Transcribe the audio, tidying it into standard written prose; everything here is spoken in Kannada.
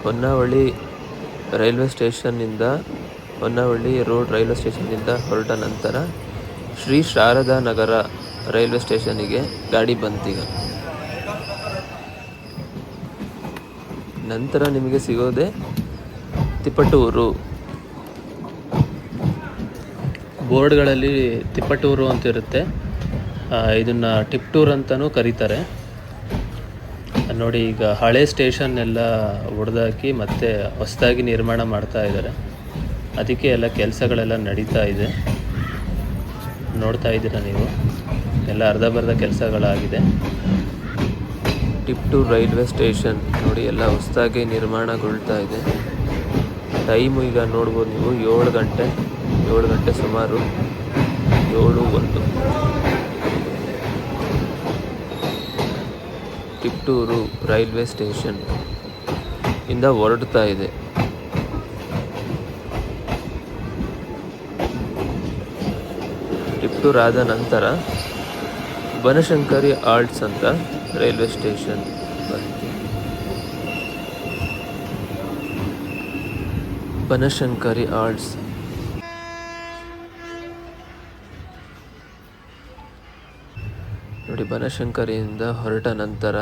ಹೊನ್ನವಳ್ಳಿ ರೈಲ್ವೆ ಸ್ಟೇಷನ್ನಿಂದ ಹೊನ್ನವಳ್ಳಿ ರೋಡ್ ರೈಲ್ವೆ ಸ್ಟೇಷನ್ನಿಂದ ಹೊರಟ ನಂತರ ಶ್ರೀ ಶಾರದಾ ನಗರ ರೈಲ್ವೆ ಸ್ಟೇಷನ್ನಿಗೆ ಗಾಡಿ ಬಂತೀಗ. ನಂತರ ನಿಮಗೆ ಸಿಗೋದೆ ತಿಪಟೂರು. ಬೋರ್ಡ್ಗಳಲ್ಲಿ ತಿಪಟೂರು ಅಂತಿರುತ್ತೆ. ಇದನ್ನು ಟಿಪ್ಟೂರ್ ಅಂತಲೂ ಕರೀತಾರೆ. ನೋಡಿ, ಈಗ ಹಳೆ ಸ್ಟೇಷನ್ ಎಲ್ಲ ಒಡೆದಾಕಿ ಮತ್ತೆ ಹೊಸದಾಗಿ ನಿರ್ಮಾಣ ಮಾಡ್ತಾ ಇದ್ದಾರೆ. ಅದಕ್ಕೆ ಎಲ್ಲ ಕೆಲಸಗಳೆಲ್ಲ ನಡೀತಾ ಇದೆ. ನೋಡ್ತಾ ಇದ್ದೀರಾ ನೀವು, ಎಲ್ಲ ಅರ್ಧಬರ್ಧ ಕೆಲಸಗಳಾಗಿದೆ. ಟಿಪ್ಟೂರ್ ರೈಲ್ವೆ ಸ್ಟೇಷನ್ ನೋಡಿ, ಎಲ್ಲ ಹೊಸದಾಗಿ ನಿರ್ಮಾಣಗೊಳ್ತಾ ಇದೆ. ಟೈಮು ಈಗ ನೋಡ್ಬೋದು ನೀವು, 7 ಗಂಟೆ ಸುಮಾರು 7:01. ಟಿಪ್ಟೂರು ರೈಲ್ವೆ ಸ್ಟೇಷನ್ ಇಂದ ಹೊರಡ್ತಾ ಇದೆ. ಟಿಪ್ಟೂರ್ ಆದ ನಂತರ ಬನಶಂಕರಿ ಆಲ್ಟ್ಸ್ ಅಂತ ರೈಲ್ವೆ ಸ್ಟೇಷನ್ ಬಂತು. ಬನಶಂಕರಿ ಆಲ್ಟ್ಸ್ ನೋಡಿ, ಬನಶಂಕರಿಯಿಂದ ಹೊರಟ ನಂತರ